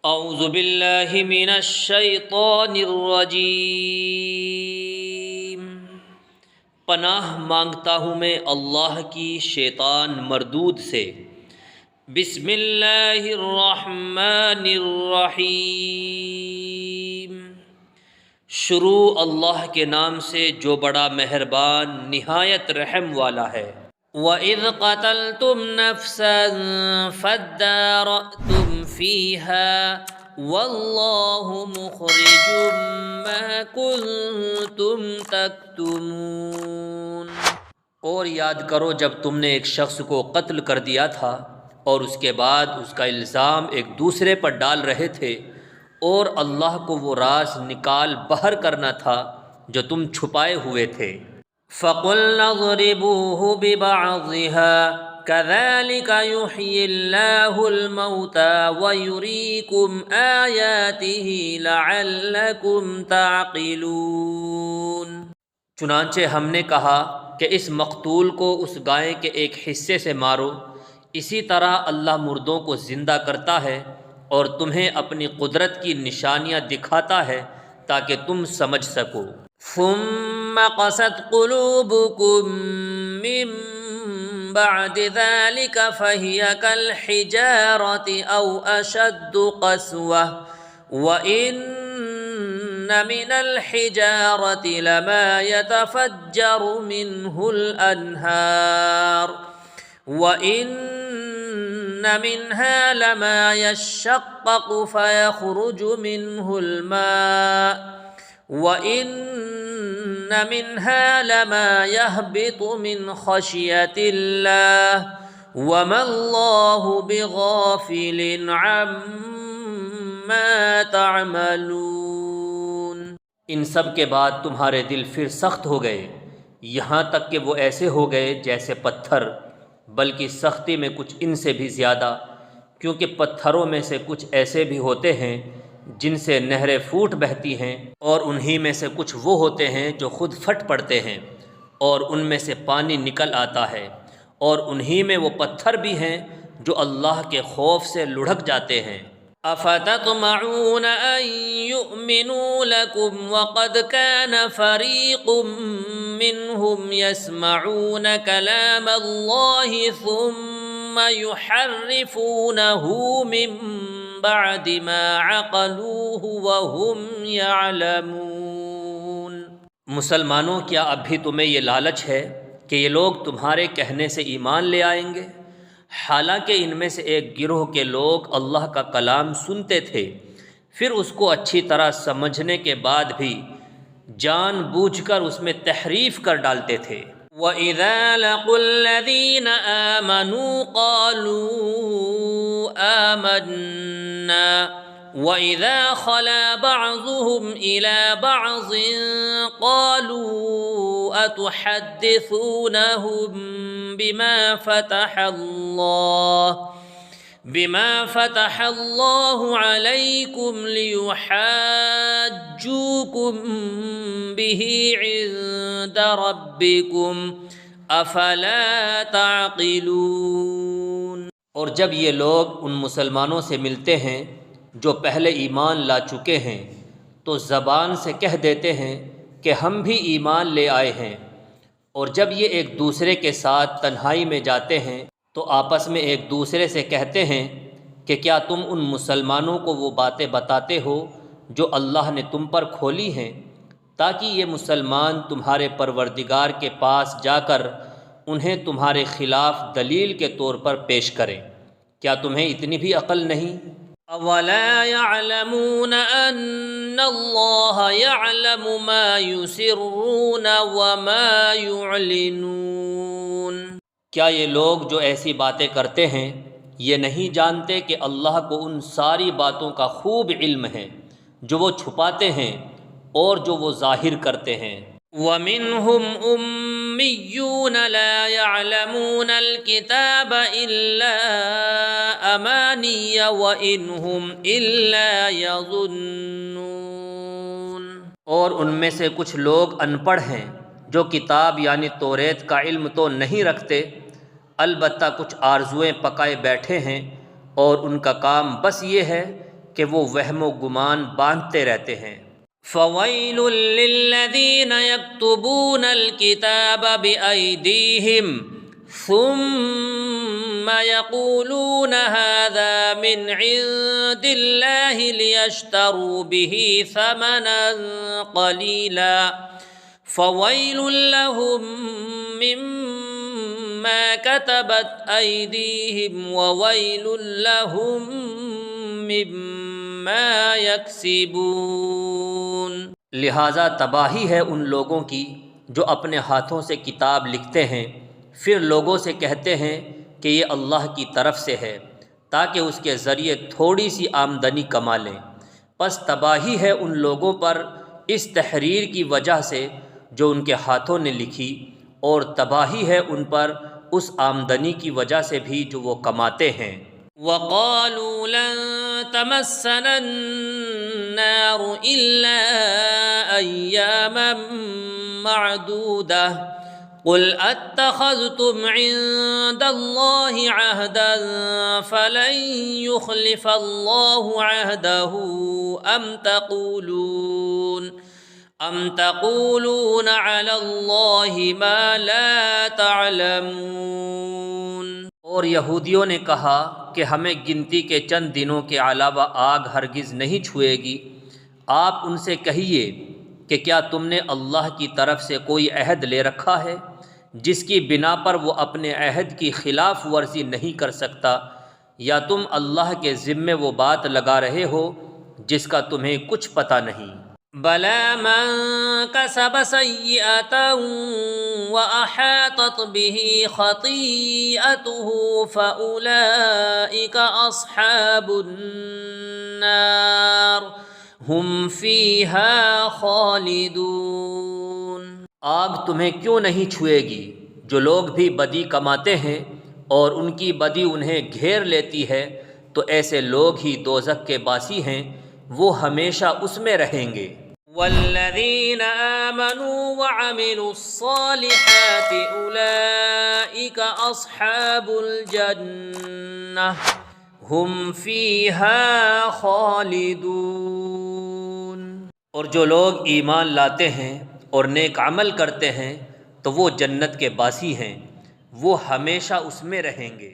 اعوذ باللہ من الشیطان الرجیم، پناہ مانگتا ہوں میں اللہ کی شیطان مردود سے۔ بسم اللہ الرحمن الرحیم، شروع اللہ کے نام سے جو بڑا مہربان نہایت رحم والا ہے۔ وَإِذْ قَتَلْتُمْ نَفْسًا فَادَّارَأْتُمْ فِيهَا وَاللَّهُ مُخْرِجٌ مَا كُنْتُمْ تَكْتُمُونَ۔ اور یاد کرو جب تم نے ایک شخص کو قتل کر دیا تھا اور اس کے بعد اس کا الزام ایک دوسرے پر ڈال رہے تھے، اور اللہ کو وہ راز نکال باہر کرنا تھا جو تم چھپائے ہوئے تھے۔ فَقُلْنَا اضْرِبُوهُ بِبَعْضِهَا كَذَلِكَ يُحْيِي اللَّهُ الْمَوْتَى وَيُرِيكُمْ آيَاتِهِ لَعَلَّكُمْ تَعْقِلُونَ۔ چنانچہ ہم نے کہا کہ اس مقتول کو اس گائے کے ایک حصے سے مارو، اسی طرح اللہ مردوں کو زندہ کرتا ہے اور تمہیں اپنی قدرت کی نشانیاں دکھاتا ہے تاکہ تم سمجھ سکو۔ ثم قست قلوبكم من بعد ذلك فهي كالحجارة أو أشد قسوة وإن من الحجارة لما يتفجر منه الأنهار وإن منها لما يشقق فيخرج منه الماء وَإِنَّ مِنْهَا لَمَا يَهْبِطُ مِنْ خَشْيَةِ اللَّهِ وَمَا اللَّهُ بِغَافِلٍ عَمَّا تَعْمَلُونَ۔ ان سب کے بعد تمہارے دل پھر سخت ہو گئے، یہاں تک کہ وہ ایسے ہو گئے جیسے پتھر، بلکہ سختی میں کچھ ان سے بھی زیادہ، کیونکہ پتھروں میں سے کچھ ایسے بھی ہوتے ہیں جن سے نہریں پھوٹ بہتی ہیں، اور انہی میں سے کچھ وہ ہوتے ہیں جو خود پھٹ پڑتے ہیں اور ان میں سے پانی نکل آتا ہے، اور انہی میں وہ پتھر بھی ہیں جو اللہ کے خوف سے لڑھک جاتے ہیں۔ أَفَتَطْمَعُونَ أَن يُؤْمِنُوا لَكُمْ وَقَدْ كَانَ فَرِيقٌ مِّنْهُمْ يَسْمَعُونَ كَلَامَ اللَّهِ ثُمَّ يُحَرِّفُونَهُ مِن بعد ما عقلوه وهم يعلمون۔ مسلمانوں، کیا اب بھی تمہیں یہ لالچ ہے کہ یہ لوگ تمہارے کہنے سے ایمان لے آئیں گے، حالانکہ ان میں سے ایک گروہ کے لوگ اللہ کا کلام سنتے تھے، پھر اس کو اچھی طرح سمجھنے کے بعد بھی جان بوجھ کر اس میں تحریف کر ڈالتے تھے۔ وَإِذَا لَقُوا الَّذِينَ آمَنُوا قَالُوا آمَنَّا وَإِذَا خَلَا بَعْضُهُمْ إِلَى بَعْضٍ قَالُوا أَتُحَدِّثُونَهُمْ بما فتح اللہ علیکم لیحاجوکم بہ عند ربکم افلا تعقلون۔ اور جب یہ لوگ ان مسلمانوں سے ملتے ہیں جو پہلے ایمان لا چکے ہیں تو زبان سے کہہ دیتے ہیں کہ ہم بھی ایمان لے آئے ہیں، اور جب یہ ایک دوسرے کے ساتھ تنہائی میں جاتے ہیں تو آپس میں ایک دوسرے سے کہتے ہیں کہ کیا تم ان مسلمانوں کو وہ باتیں بتاتے ہو جو اللہ نے تم پر کھولی ہیں، تاکہ یہ مسلمان تمہارے پروردگار کے پاس جا کر انہیں تمہارے خلاف دلیل کے طور پر پیش کریں۔ کیا تمہیں اتنی بھی عقل نہیں؟ اولا يعلمون ان اللہ يعلم ما يسرون وما يعلنون۔ کیا یہ لوگ جو ایسی باتیں کرتے ہیں یہ نہیں جانتے کہ اللہ کو ان ساری باتوں کا خوب علم ہے جو وہ چھپاتے ہیں اور جو وہ ظاہر کرتے ہیں۔ وَمِنْهُمْ أُمِّيُّونَ لَا يَعْلَمُونَ الْكِتَابَ إِلَّا أَمَانِيَّ وَإِنْ هُمْ إِلَّا يَظُنُّونَ۔ اور ان میں سے کچھ لوگ ان پڑھ ہیں جو کتاب یعنی توریت کا علم تو نہیں رکھتے، البتہ کچھ آرزوئیں پکائے بیٹھے ہیں اور ان کا کام بس یہ ہے کہ وہ وہم و گمان باندھتے رہتے ہیں۔ فویل للذین یکتبون الکتاب بأیدیہم ثم یقولون هذا من عند اللہ لیشتروا به ثمنا قلیلا فویل لهم مما كتبت ایدیہم وویل لهم مما یکسبون۔ لہٰذا تباہی ہے ان لوگوں کی جو اپنے ہاتھوں سے کتاب لکھتے ہیں پھر لوگوں سے کہتے ہیں کہ یہ اللہ کی طرف سے ہے تاکہ اس کے ذریعے تھوڑی سی آمدنی کما لیں، پس تباہی ہے ان لوگوں پر اس تحریر کی وجہ سے جو ان کے ہاتھوں نے لکھی، اور تباہی ہے ان پر اس آمدنی کی وجہ سے بھی جو وہ کماتے ہیں۔ وقالوا لن تمسنا النار إلا أياما معدودة قل اتخذتم عند الله عهدا فلن يخلف الله عهده أم تقولون على الله ما لا تعلمون۔ اور یہودیوں نے کہا کہ ہمیں گنتی کے چند دنوں کے علاوہ آگ ہرگز نہیں چھوئے گی۔ آپ ان سے کہیے کہ کیا تم نے اللہ کی طرف سے کوئی عہد لے رکھا ہے جس کی بنا پر وہ اپنے عہد کی خلاف ورزی نہیں کر سکتا، یا تم اللہ کے ذمے وہ بات لگا رہے ہو جس کا تمہیں کچھ پتہ نہیں؟ بلى من كسب سيئة وأحاطت به خطيئته فأولئك أصحاب النار هم فيها خالدون۔ آگ تمہیں کیوں نہیں چھوئے گی؟ جو لوگ بھی بدی کماتے ہیں اور ان کی بدی انہیں گھیر لیتی ہے تو ایسے لوگ ہی دوزخ کے باسی ہیں، وہ ہمیشہ اس میں رہیں گے۔ والذین آمنوا وعملوا الصالحات اولئک اصحاب الجنہ ہم فیہا خالدون۔ اور جو لوگ ایمان لاتے ہیں اور نیک عمل کرتے ہیں تو وہ جنت کے باسی ہیں، وہ ہمیشہ اس میں رہیں گے۔